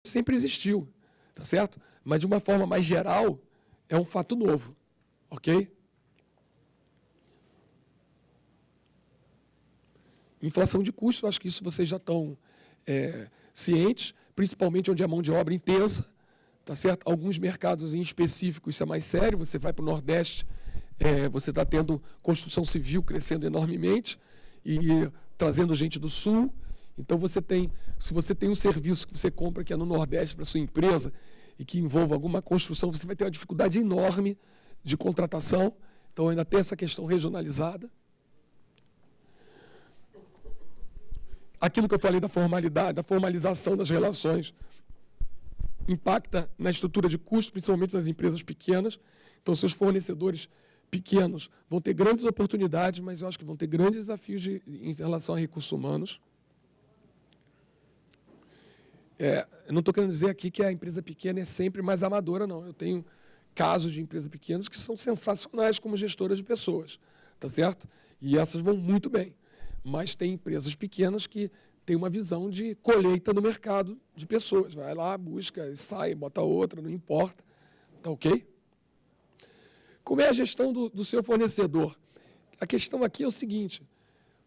sempre existiu, tá certo? Mas, de uma forma mais geral, é um fato novo, ok? Inflação de custos, acho que isso vocês já estão cientes, principalmente onde a mão de obra intensa, tá certo? Alguns mercados em específico isso é mais sério, você vai para o Nordeste, você está tendo construção civil crescendo enormemente e trazendo gente do Sul. Então, se você tem um serviço que você compra que é no Nordeste para sua empresa e que envolva alguma construção, você vai ter uma dificuldade enorme de contratação. Então, ainda tem essa questão regionalizada. Aquilo que eu falei da formalidade, da formalização das relações, impacta na estrutura de custos, principalmente nas empresas pequenas. Então, seus fornecedores pequenos vão ter grandes oportunidades, mas eu acho que vão ter grandes desafios em relação a recursos humanos. Eu não estou querendo dizer aqui que a empresa pequena é sempre mais amadora, não. Eu tenho casos de empresas pequenas que são sensacionais como gestoras de pessoas, tá certo? E essas vão muito bem. Mas tem empresas pequenas que têm uma visão de colheita no mercado de pessoas. Vai lá, busca, sai, bota outra, não importa. Tá ok? Como é a gestão do seu fornecedor? A questão aqui é o seguinte,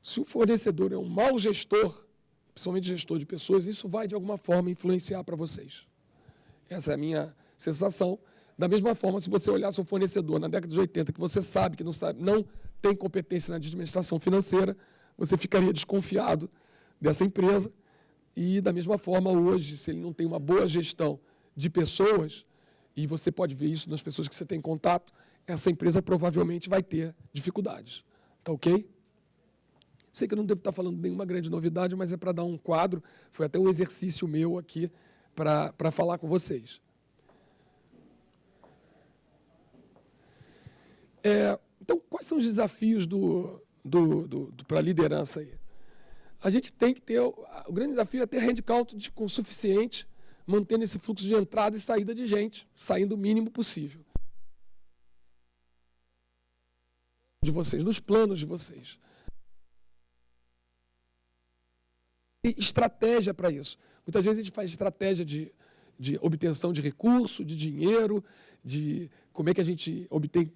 se o fornecedor é um mau gestor, principalmente gestor de pessoas, isso vai, de alguma forma, influenciar para vocês. Essa é a minha sensação. Da mesma forma, se você olhar seu fornecedor na década de 80, que você sabe que não tem competência na administração financeira, você ficaria desconfiado dessa empresa. E, da mesma forma, hoje, se ele não tem uma boa gestão de pessoas, e você pode ver isso nas pessoas que você tem contato, essa empresa provavelmente vai ter dificuldades. Tá ok? Sei que eu não devo estar falando nenhuma grande novidade, mas é para dar um quadro. Foi até um exercício meu aqui para falar com vocês. Então, quais são os desafios para a liderança aí? A gente tem que ter... O grande desafio é ter headcount suficiente, mantendo esse fluxo de entrada e saída de gente, saindo o mínimo possível. De vocês, nos planos de vocês. E estratégia para isso. Muitas vezes a gente faz estratégia de obtenção de recurso, de dinheiro, de como é que a gente obtém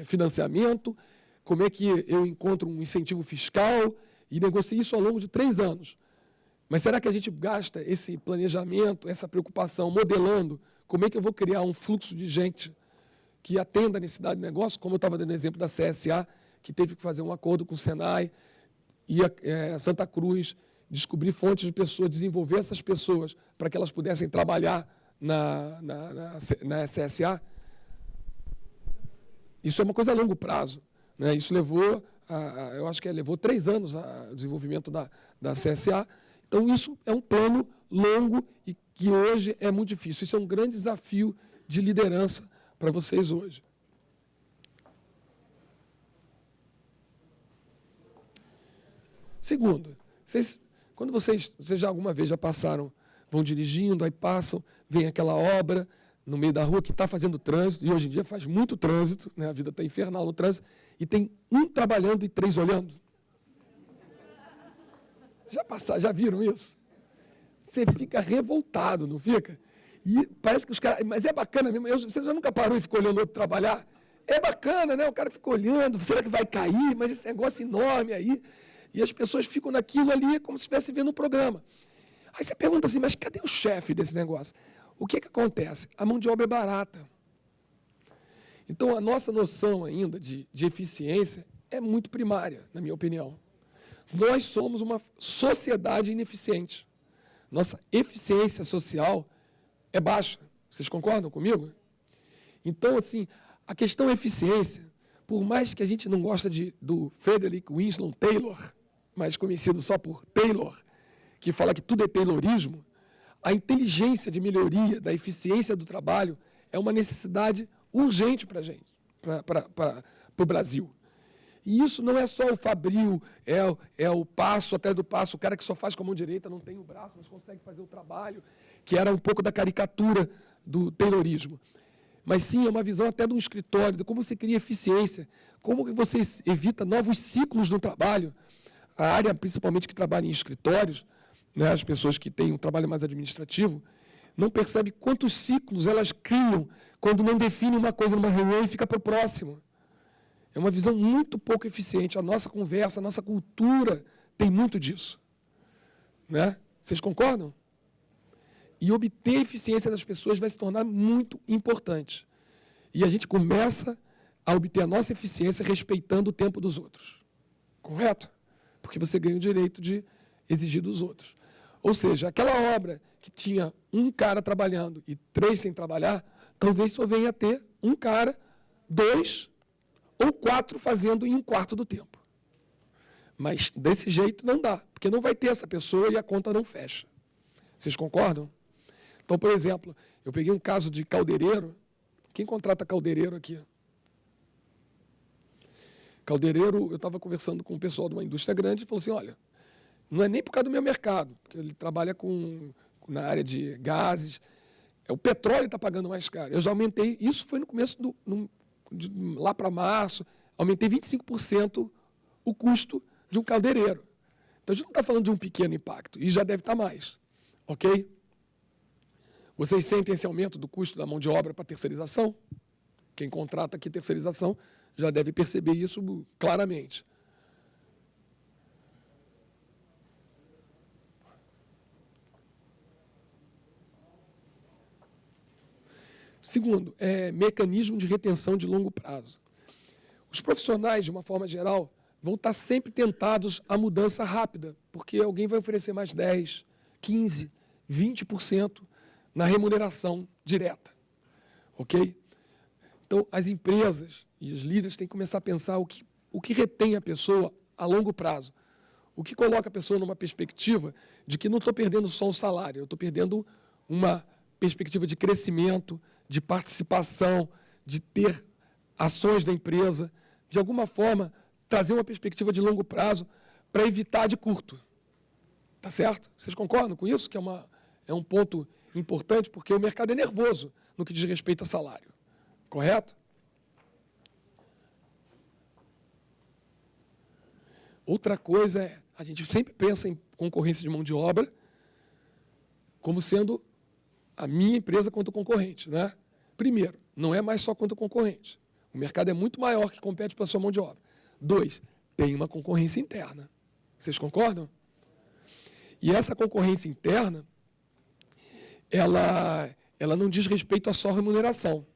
financiamento, como é que eu encontro um incentivo fiscal e negocio isso ao longo de 3 anos. Mas será que a gente gasta esse planejamento, essa preocupação, modelando como é que eu vou criar um fluxo de gente que atenda a necessidade de negócio, como eu estava dando exemplo da CSA, que teve que fazer um acordo com o Senai, e a Santa Cruz, descobrir fontes de pessoas, desenvolver essas pessoas para que elas pudessem trabalhar na CSA. Isso é uma coisa a longo prazo, né? Isso levou, eu acho que levou 3 anos o desenvolvimento da CSA. Então, isso é um plano longo e que hoje é muito difícil. Isso é um grande desafio de liderança para vocês hoje. Segundo, quando vocês já alguma vez já passaram, vão dirigindo, aí passam, vem aquela obra no meio da rua que está fazendo trânsito, e hoje em dia faz muito trânsito, né? A vida está infernal no trânsito, e tem um trabalhando e 3 olhando. Já viram isso? Você fica revoltado, não fica? E parece que os caras... Mas é bacana mesmo. Você já nunca parou e ficou olhando o outro trabalhar? É bacana, né? O cara fica olhando, será que vai cair? Mas esse negócio enorme aí. E as pessoas ficam naquilo ali como se estivessem vendo um programa. Aí você pergunta assim, mas cadê o chefe desse negócio? O que acontece? A mão de obra é barata. Então, a nossa noção ainda de eficiência é muito primária, na minha opinião. Nós somos uma sociedade ineficiente. Nossa eficiência social é baixa. Vocês concordam comigo? Então, assim, a questão eficiência, por mais que a gente não goste do Frederick Winslow Taylor, mais conhecido só por Taylor, que fala que tudo é taylorismo, a inteligência de melhoria da eficiência do trabalho é uma necessidade urgente para a gente, para o Brasil. E isso não é só o fabril, é o passo atrás do passo, o cara que só faz com a mão direita, não tem o braço, mas consegue fazer o trabalho, que era um pouco da caricatura do taylorismo. Mas sim, é uma visão até de um escritório, de como você cria eficiência, como você evita novos ciclos no trabalho. A área, principalmente, que trabalha em escritórios, né, as pessoas que têm um trabalho mais administrativo, não percebem quantos ciclos elas criam quando não definem uma coisa numa reunião e fica para o próximo. É uma visão muito pouco eficiente. A nossa conversa, a nossa cultura tem muito disso. Né? Vocês concordam? E obter a eficiência das pessoas vai se tornar muito importante. E a gente começa a obter a nossa eficiência respeitando o tempo dos outros. Correto? Porque você ganha o direito de exigir dos outros. Ou seja, aquela obra que tinha um cara trabalhando e 3 sem trabalhar, talvez só venha a ter um cara, 2 ou 4 fazendo em 1/4 do tempo. Mas desse jeito não dá, porque não vai ter essa pessoa e a conta não fecha. Vocês concordam? Então, por exemplo, eu peguei um caso de caldeireiro. Quem contrata caldeireiro aqui? Caldeireiro, eu estava conversando com o pessoal de uma indústria grande e falou assim, olha, não é nem por causa do meu mercado, porque ele trabalha na área de gases, o petróleo está pagando mais caro. Eu já aumentei, isso foi no começo, lá para março, aumentei 25% o custo de um caldeireiro. Então, a gente não está falando de um pequeno impacto, e já deve estar mais, ok? Vocês sentem esse aumento do custo da mão de obra para terceirização? Quem contrata aqui terceirização já deve perceber isso claramente. Segundo, mecanismo de retenção de longo prazo. Os profissionais, de uma forma geral, vão estar sempre tentados à mudança rápida, porque alguém vai oferecer mais 10%, 15%, 20% na remuneração direta. Ok? Então, as empresas e os líderes têm que começar a pensar o que retém a pessoa a longo prazo. O que coloca a pessoa numa perspectiva de que não estou perdendo só o salário, eu estou perdendo uma perspectiva de crescimento, de participação, de ter ações da empresa, de alguma forma, trazer uma perspectiva de longo prazo para evitar de curto. Tá certo? Vocês concordam com isso? Que é um ponto importante, porque o mercado é nervoso no que diz respeito a salário. Correto? Outra coisa é, a gente sempre pensa em concorrência de mão de obra como sendo a minha empresa contra o concorrente, né? Primeiro, não é mais só contra o concorrente. O mercado é muito maior que compete pela sua mão de obra. 2, tem uma concorrência interna. Vocês concordam? E essa concorrência interna, ela não diz respeito à só remuneração.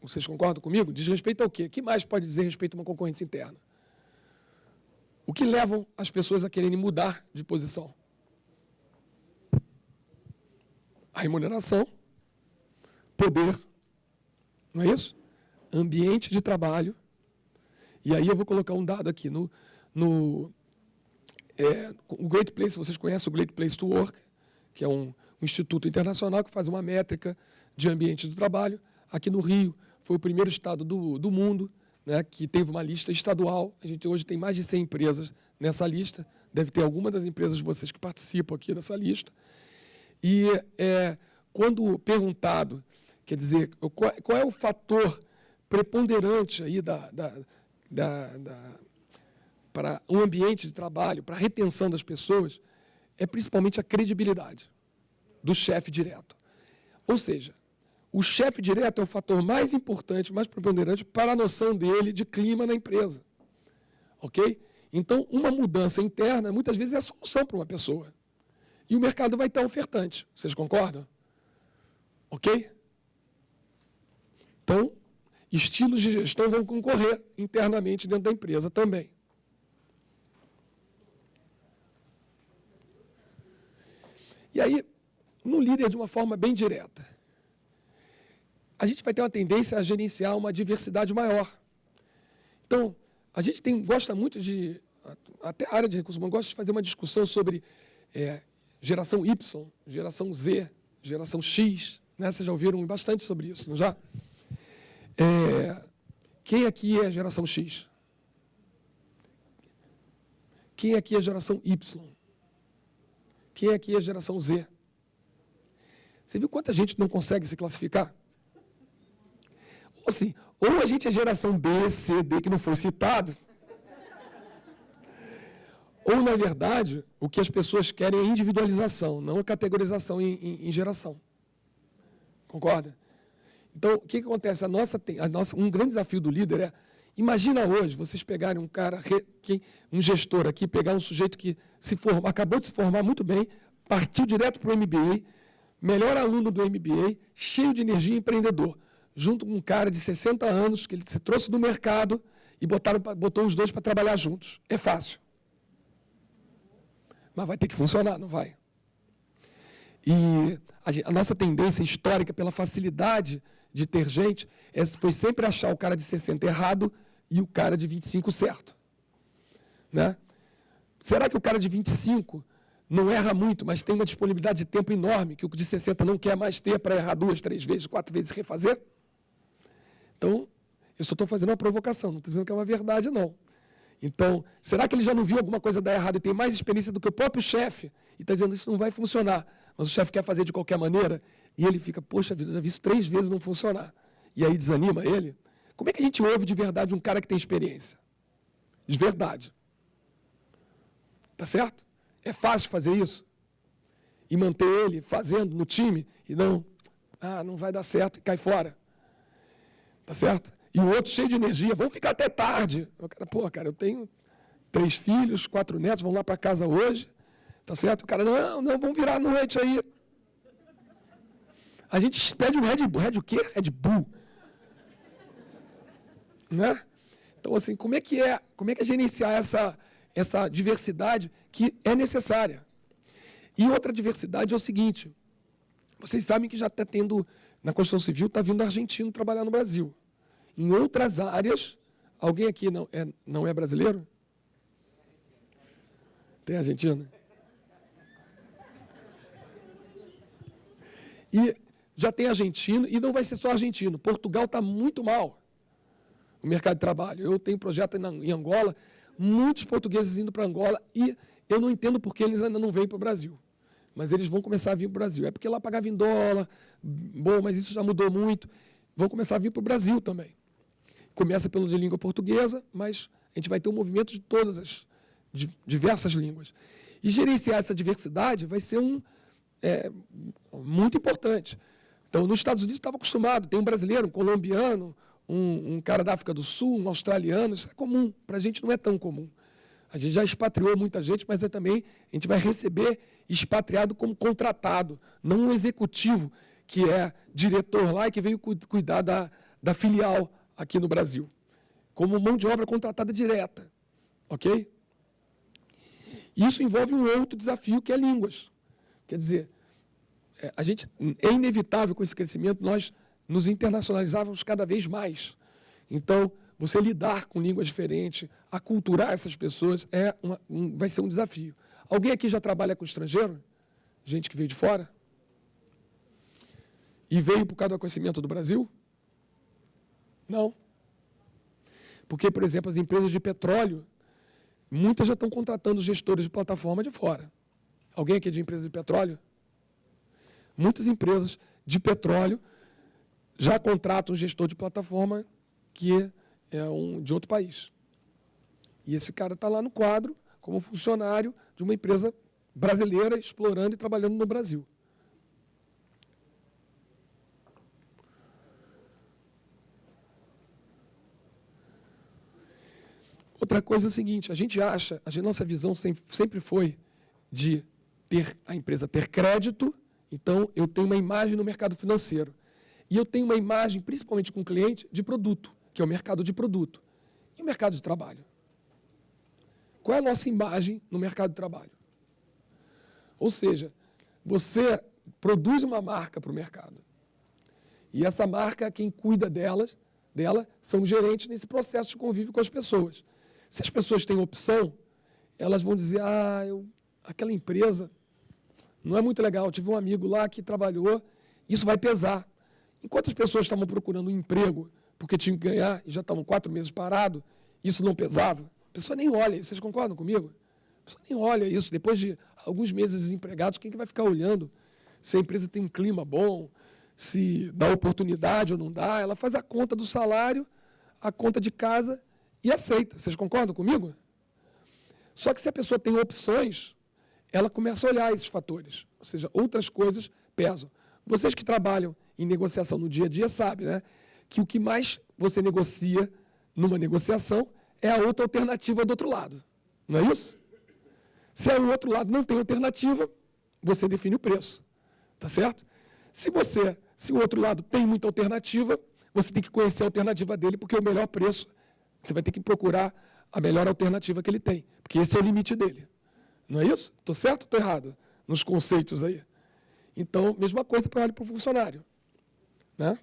Vocês concordam comigo? Diz respeito ao quê? O que mais pode dizer respeito a uma concorrência interna? O que levam as pessoas a quererem mudar de posição? A remuneração, poder, não é isso? Ambiente de trabalho. E aí eu vou colocar um dado aqui. O Great Place, vocês conhecem o Great Place to Work, que é um instituto internacional que faz uma métrica de ambiente de trabalho. Aqui no Rio, foi o primeiro estado do mundo, né, que teve uma lista estadual. A gente hoje tem mais de 100 empresas nessa lista. Deve ter alguma das empresas de vocês que participam aqui dessa lista. E quando perguntado, quer dizer, qual é o fator preponderante aí para um ambiente de trabalho, para a retenção das pessoas, é principalmente a credibilidade do chefe direto. Ou seja, o chefe direto é o fator mais importante, mais preponderante para a noção dele de clima na empresa. Ok? Então, uma mudança interna, muitas vezes, é a solução para uma pessoa. E o mercado vai estar ofertante. Vocês concordam? Ok? Então, estilos de gestão vão concorrer internamente dentro da empresa também. E aí, no líder, de uma forma bem direta, a gente vai ter uma tendência a gerenciar uma diversidade maior. Então, a gente gosta muito até a área de recursos humanos gosta de fazer uma discussão sobre geração Y, geração Z, geração X, né? Vocês já ouviram bastante sobre isso, não já? Quem aqui é geração X? Quem aqui é geração Y? Quem aqui é geração Z? Você viu quanta gente não consegue se classificar? Ou assim, ou a gente é geração B, C, D, que não foi citado, Ou, na verdade, o que as pessoas querem é individualização, não a categorização em geração. Concorda? Então, o que acontece? Um grande desafio do líder é, imagina hoje, vocês pegarem um cara, um gestor aqui, pegar um sujeito que acabou de se formar muito bem, partiu direto para o MBA, melhor aluno do MBA, cheio de energia, empreendedor, junto com um cara de 60 anos, que ele se trouxe do mercado e botou os dois para trabalhar juntos. É fácil. Mas vai ter que funcionar, não vai? E a nossa tendência histórica, pela facilidade de ter gente, foi sempre achar o cara de 60 errado e o cara de 25 certo. Né? Será que o cara de 25 não erra muito, mas tem uma disponibilidade de tempo enorme que o de 60 não quer mais ter para errar 2, 3 vezes, 4 vezes e refazer? Então, eu só estou fazendo uma provocação, não estou dizendo que é uma verdade, não. Então, será que ele já não viu alguma coisa dar errado e tem mais experiência do que o próprio chefe e está dizendo isso não vai funcionar, mas o chefe quer fazer de qualquer maneira e ele fica, poxa vida, já vi isso 3 vezes não funcionar. E aí desanima ele. Como é que a gente ouve de verdade um cara que tem experiência? De verdade. Tá certo? É fácil fazer isso? E manter ele fazendo no time e não vai dar certo e cai fora. Tá certo? E o outro cheio de energia, vamos ficar até tarde. Cara, eu tenho 3 filhos, 4 netos, vão lá para casa hoje. Tá certo? O cara, não, vamos virar a noite aí. A gente pede um Red Bull. O quê? Red Bull. Né? Então, assim, como é que é gerenciar essa diversidade que é necessária? E outra diversidade é o seguinte, vocês sabem que já está tendo, na construção civil, está vindo argentino trabalhar no Brasil. Em outras áreas, alguém aqui não é brasileiro? Tem argentino? E já tem argentino, e não vai ser só argentino. Portugal está muito mal no mercado de trabalho. Eu tenho projeto em Angola, muitos portugueses indo para Angola, e eu não entendo por que eles ainda não vêm para o Brasil. Mas eles vão começar a vir para o Brasil. É porque lá pagava em dólar, bom, mas isso já mudou muito. Vão começar a vir para o Brasil também. Começa pelo de língua portuguesa, mas a gente vai ter um movimento de todas as diversas línguas. E gerenciar essa diversidade vai ser muito importante. Então, nos Estados Unidos estava acostumado, tem um brasileiro, um colombiano, um cara da África do Sul, um australiano, isso é comum. Para a gente não é tão comum. A gente já expatriou muita gente, mas também a gente vai receber expatriado como contratado, não um executivo que é diretor lá e que veio cuidar da filial aqui no Brasil, como mão de obra contratada direta, ok? Isso envolve um outro desafio, que é línguas. Quer dizer, é inevitável com esse crescimento nós nos internacionalizarmos cada vez mais. Então, você lidar com línguas diferentes, aculturar essas pessoas, vai ser um desafio. Alguém aqui já trabalha com estrangeiro? Gente que veio de fora? E veio por causa do conhecimento do Brasil? Não. Porque, por exemplo, as empresas de petróleo, muitas já estão contratando gestores de plataforma de fora. Alguém aqui é de empresa de petróleo? Muitas empresas de petróleo já contratam um gestor de plataforma que é de outro país. E esse cara está lá no quadro como funcionário de uma empresa brasileira explorando e trabalhando no Brasil. Outra coisa é o seguinte, nossa visão sempre foi de a empresa ter crédito, então eu tenho uma imagem no mercado financeiro. E eu tenho uma imagem, principalmente com o cliente, de produto, que é o mercado de produto. E o mercado de trabalho? Qual é a nossa imagem no mercado de trabalho? Ou seja, você produz uma marca para o mercado. E essa marca, quem cuida dela são os gerentes nesse processo de convívio com as pessoas. Se as pessoas têm opção, elas vão dizer, aquela empresa não é muito legal, eu tive um amigo lá que trabalhou, isso vai pesar. Enquanto as pessoas estavam procurando um emprego, porque tinham que ganhar, e já estavam 4 meses parados, isso não pesava, a pessoa nem olha, vocês concordam comigo? A pessoa nem olha isso, depois de alguns meses desempregados, quem que vai ficar olhando se a empresa tem um clima bom, se dá oportunidade ou não dá, ela faz a conta do salário, a conta de casa e aceita. Vocês concordam comigo? Só que se a pessoa tem opções, ela começa a olhar esses fatores, ou seja, outras coisas pesam. Vocês que trabalham em negociação no dia a dia sabem, né, que o que mais você negocia numa negociação é a outra alternativa do outro lado. Não é isso? Se o outro lado não tem alternativa, você define o preço. Tá certo? Se o outro lado tem muita alternativa, você tem que conhecer a alternativa dele, porque o melhor preço, você vai ter que procurar a melhor alternativa que ele tem, porque esse é o limite dele. Não é isso? Estou certo ou estou errado nos conceitos aí? Então, mesma coisa para o funcionário. Né?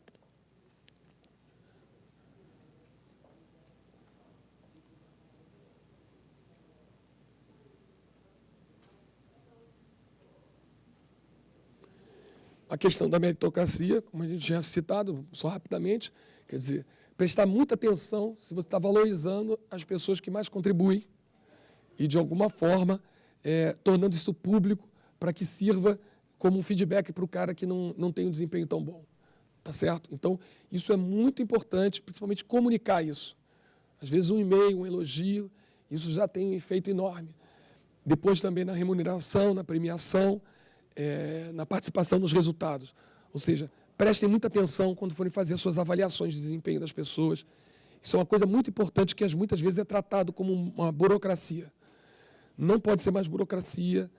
A questão da meritocracia, como a gente já citado, só rapidamente, quer dizer, prestar muita atenção se você está valorizando as pessoas que mais contribuem e, de alguma forma, tornando isso público para que sirva como um feedback para o cara que não tem um desempenho tão bom. Tá certo? Então, isso é muito importante, principalmente comunicar isso. Às vezes, um e-mail, um elogio, isso já tem um efeito enorme. Depois, também, na remuneração, na premiação, na participação nos resultados. Ou seja, prestem muita atenção quando forem fazer as suas avaliações de desempenho das pessoas. Isso é uma coisa muito importante que muitas vezes é tratado como uma burocracia. Não pode ser mais burocracia.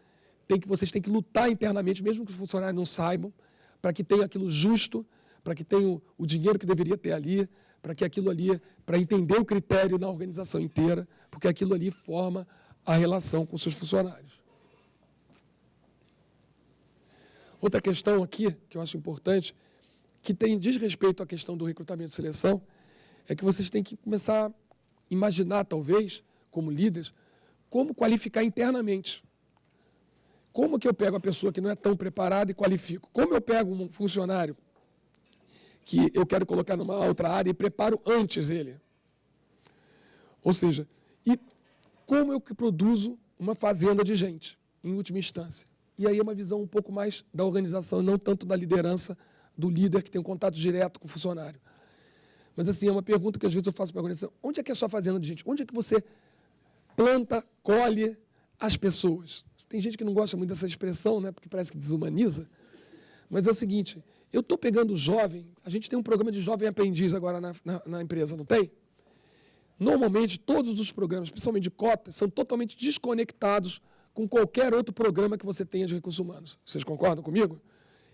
Vocês têm que lutar internamente, mesmo que os funcionários não saibam, para que tenha aquilo justo, para que tenha o dinheiro que deveria ter ali, para que aquilo ali, para entender o critério na organização inteira, porque aquilo ali forma a relação com os seus funcionários. Outra questão aqui, que eu acho importante, que diz respeito à questão do recrutamento e seleção, é que vocês têm que começar a imaginar, talvez, como líderes, como qualificar internamente. Como que eu pego a pessoa que não é tão preparada e qualifico? Como eu pego um funcionário que eu quero colocar numa outra área e preparo antes ele? Ou seja, e como eu que produzo uma fazenda de gente, em última instância? E aí é uma visão um pouco mais da organização, não tanto da liderança do líder que tem um contato direto com o funcionário. Mas, assim, é uma pergunta que às vezes eu faço para a organização. Onde é que é a sua fazenda de gente? Onde é que você planta, colhe as pessoas? Tem gente que não gosta muito dessa expressão, né, porque parece que desumaniza. Mas é o seguinte, eu estou pegando o jovem, a gente tem um programa de jovem aprendiz agora na empresa, não tem? Normalmente, todos os programas, principalmente de cotas, são totalmente desconectados com qualquer outro programa que você tenha de recursos humanos. Vocês concordam comigo?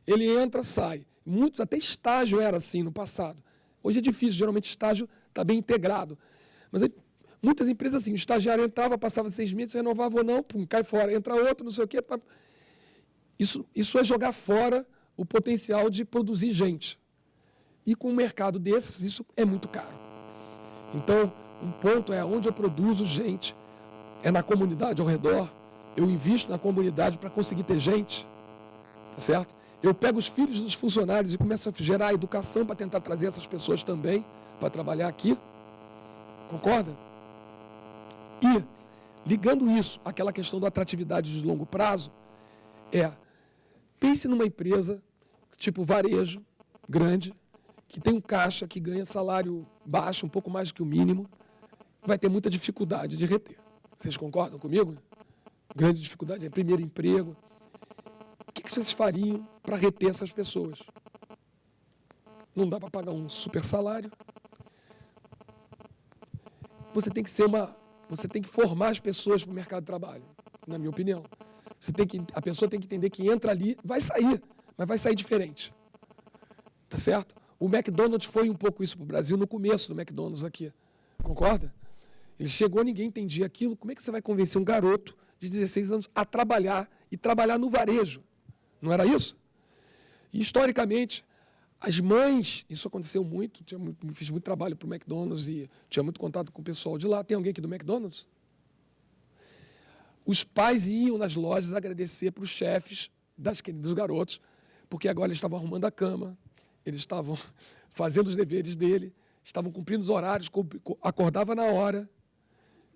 Ele entra, sai. Muitos, até estágio era assim no passado. Hoje é difícil, geralmente estágio está bem integrado. Mas muitas empresas assim, o estagiário entrava, passava 6 meses, renovava ou não, pum, cai fora, entra outro, não sei o quê. Isso é jogar fora o potencial de produzir gente. E com um mercado desses, isso é muito caro. Então, um ponto é onde eu produzo gente, é na comunidade ao redor. Eu invisto na comunidade para conseguir ter gente, tá certo? Eu pego os filhos dos funcionários e começo a gerar educação para tentar trazer essas pessoas também para trabalhar aqui. Concorda? E, ligando isso àquela questão da atratividade de longo prazo, pense numa empresa tipo varejo, grande, que tem um caixa que ganha salário baixo, um pouco mais do que o mínimo, vai ter muita dificuldade de reter. Vocês concordam comigo? Grande dificuldade é primeiro emprego. O que vocês fariam para reter essas pessoas? Não dá para pagar um super salário. Você tem que formar as pessoas para o mercado de trabalho, na minha opinião. A pessoa tem que entender que entra ali, vai sair, mas vai sair diferente. Tá certo? O McDonald's foi um pouco isso para o Brasil no começo do McDonald's aqui. Concorda? Ele chegou, ninguém entendia aquilo. Como é que você vai convencer um garoto de 16 anos a trabalhar e trabalhar no varejo? Não era isso? E, historicamente, as mães, isso aconteceu muito, fiz muito trabalho para o McDonald's e tinha muito contato com o pessoal de lá. Tem alguém aqui do McDonald's? Os pais iam nas lojas agradecer para os chefes dos garotos, porque agora eles estavam arrumando a cama, eles estavam fazendo os deveres dele, estavam cumprindo os horários, acordava na hora,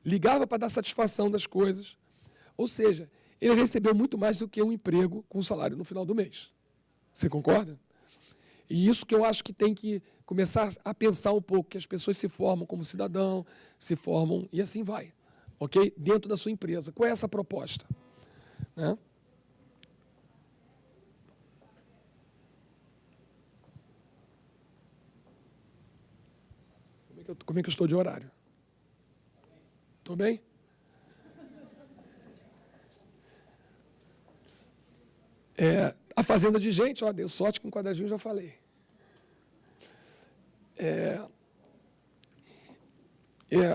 ligava para dar satisfação das coisas. Ou seja, ele recebeu muito mais do que um emprego com salário no final do mês. Você concorda? E isso que eu acho que tem que começar a pensar um pouco, que as pessoas se formam como cidadão, se formam e assim vai. ok? Dentro da sua empresa. Qual é essa proposta? Né? Como é que eu estou de horário? Estou bem? A fazenda de gente, ó, deu sorte com o quadradinho, já falei.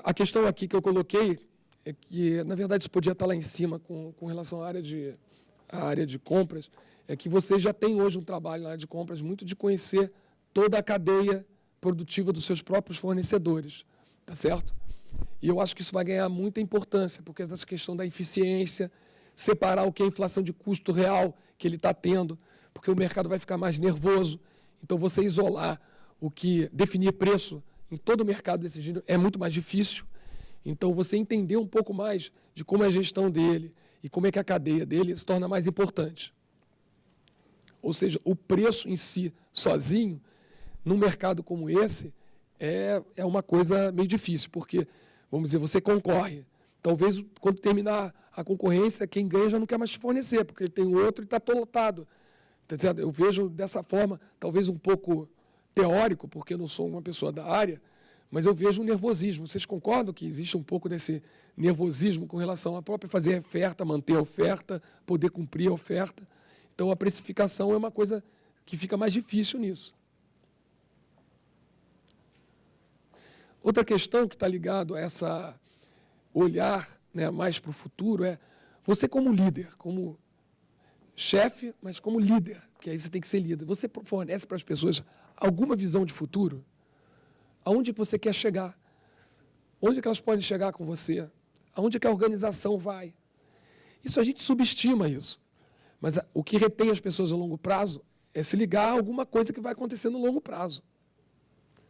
A questão aqui que eu coloquei é que, na verdade, isso podia estar lá em cima com relação à área de compras, é que vocês já têm hoje um trabalho na área de compras muito de conhecer toda a cadeia produtiva dos seus próprios fornecedores, tá certo? E eu acho que isso vai ganhar muita importância, porque essa questão da eficiência, separar o que é a inflação de custo real que ele está tendo, porque o mercado vai ficar mais nervoso. Então, você isolar o que definir preço em todo o mercado desse gênero é muito mais difícil. Então, você entender um pouco mais de como é a gestão dele e como é que a cadeia dele se torna mais importante. Ou seja, o preço em si, sozinho, num mercado como esse, é uma coisa meio difícil, porque, vamos dizer, você concorre. Talvez, quando terminar a concorrência, quem ganha já não quer mais te fornecer, porque ele tem outro e está lotado. Eu vejo dessa forma, talvez um pouco teórico, porque eu não sou uma pessoa da área, mas eu vejo um nervosismo. Vocês concordam que existe um pouco desse nervosismo com relação à própria fazer a oferta, manter a oferta, poder cumprir a oferta? Então, a precificação é uma coisa que fica mais difícil nisso. Outra questão que está ligado a essa olhar, né, mais para o futuro é você como líder, como chefe, mas como líder, que aí você tem que ser líder. Você fornece para as pessoas alguma visão de futuro? Aonde você quer chegar? Onde que elas podem chegar com você? Aonde que a organização vai? Isso a gente subestima isso. Mas o que retém as pessoas a longo prazo é se ligar a alguma coisa que vai acontecer no longo prazo.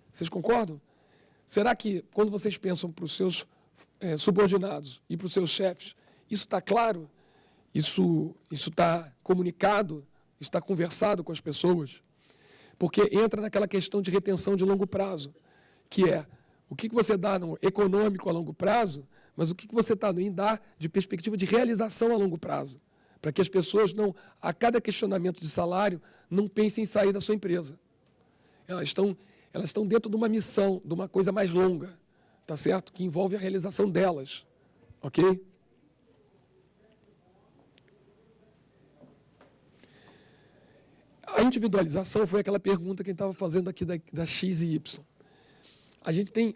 Vocês concordam? Será que, quando vocês pensam para os seus subordinados e para os seus chefes, isso está claro? Isso está comunicado? Está conversado com as pessoas? Porque entra naquela questão de retenção de longo prazo, que é o que você dá no econômico a longo prazo, mas o que você está em dar de perspectiva de realização a longo prazo, para que as pessoas não, a cada questionamento de salário, não pensem em sair da sua empresa. Elas estão dentro de uma missão, de uma coisa mais longa, tá certo? Que envolve a realização delas, ok? A individualização foi aquela pergunta que a gente estava fazendo aqui da X e Y. A gente tem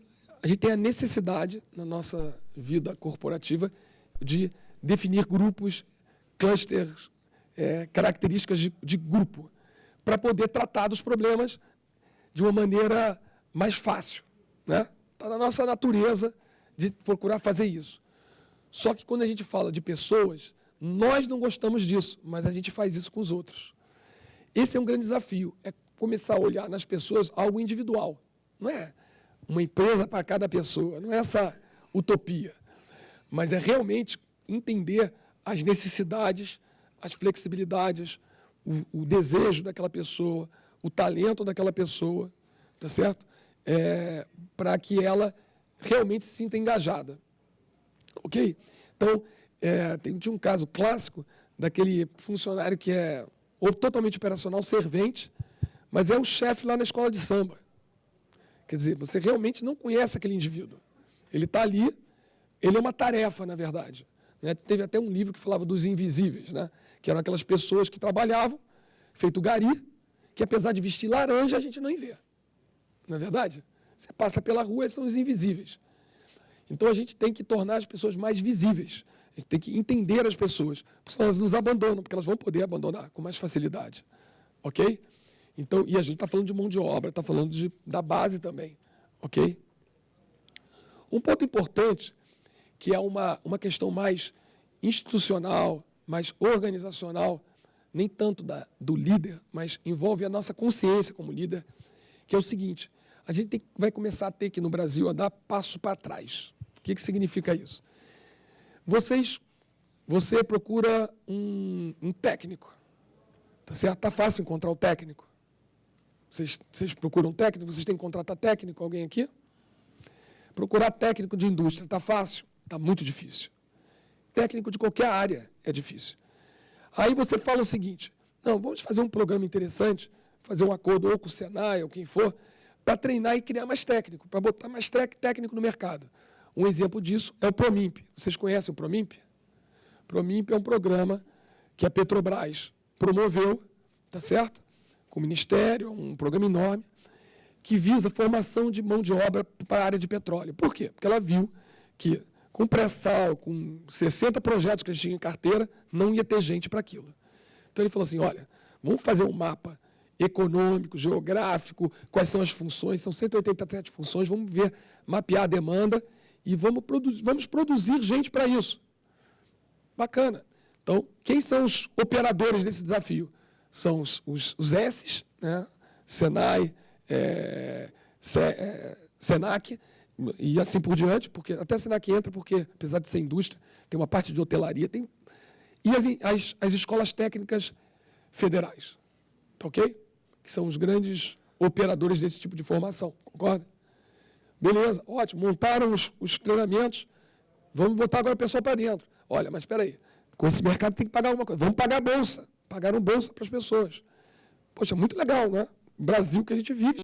a necessidade, na nossa vida corporativa, de definir grupos, clusters, características de grupo, para poder tratar dos problemas de uma maneira mais fácil, né? Está na nossa natureza de procurar fazer isso. Só que quando a gente fala de pessoas, nós não gostamos disso, mas a gente faz isso com os outros. Esse é um grande desafio, é começar a olhar nas pessoas algo individual. Não é uma empresa para cada pessoa, não é essa utopia, mas é realmente entender as necessidades, as flexibilidades, o desejo daquela pessoa, o talento daquela pessoa, tá certo? Para que ela realmente se sinta engajada. Ok? Então, tinha um caso clássico daquele funcionário que é totalmente operacional, servente, mas é o chefe lá na escola de samba. Quer dizer, você realmente não conhece aquele indivíduo. Ele está ali, ele é uma tarefa, na verdade. Né? Teve até um livro que falava dos invisíveis, né? Que eram aquelas pessoas que trabalhavam, feito gari, que apesar de vestir laranja, a gente não vê. Não é verdade? Você passa pela rua e são os invisíveis. Então, a gente tem que tornar as pessoas mais visíveis. A gente tem que entender as pessoas, porque senão elas nos abandonam, porque elas vão poder abandonar com mais facilidade. Ok? Então, e a gente está falando de mão de obra, está falando da base também. Ok? Um ponto importante, que é uma questão mais institucional, mais organizacional, nem tanto do líder, mas envolve a nossa consciência como líder, que é o seguinte: a gente vai começar a ter que, no Brasil, a dar passo para trás. O que significa isso? Você procura um técnico, tá certo? Está fácil encontrar o técnico. Vocês procuram um técnico? Vocês têm que contratar técnico? Alguém aqui? Procurar técnico de indústria, está fácil? Está muito difícil. Técnico de qualquer área é difícil. Aí você fala o seguinte, não, vamos fazer um programa interessante, fazer um acordo ou com o Senai ou quem for, para treinar e criar mais técnico, para botar mais técnico no mercado. Um exemplo disso é o Promimp. Vocês conhecem o Promimp? Promimp é um programa que a Petrobras promoveu, tá certo? Com o Ministério, um programa enorme, que visa a formação de mão de obra para a área de petróleo. Por quê? Porque ela viu que com pré-sal, com 60 projetos que eles tinham em carteira, não ia ter gente para aquilo. Então ele falou assim, olha, vamos fazer um mapa econômico, geográfico, quais são as funções, são 187 funções, vamos ver, mapear a demanda e vamos produzir gente para isso. Bacana. Então, quem são os operadores desse desafio? São os S's, né? Senai, Senac, e assim por diante, porque até a Senac entra, porque, apesar de ser indústria, tem uma parte de hotelaria, e as escolas técnicas federais, tá ok? Que são os grandes operadores desse tipo de formação, concorda? Beleza, ótimo, montaram os treinamentos, vamos botar agora o pessoal para dentro. Olha, mas espera aí, com esse mercado tem que pagar alguma coisa, vamos pagar bolsa, pagaram bolsa para as pessoas. Poxa, muito legal, né? Brasil que a gente vive.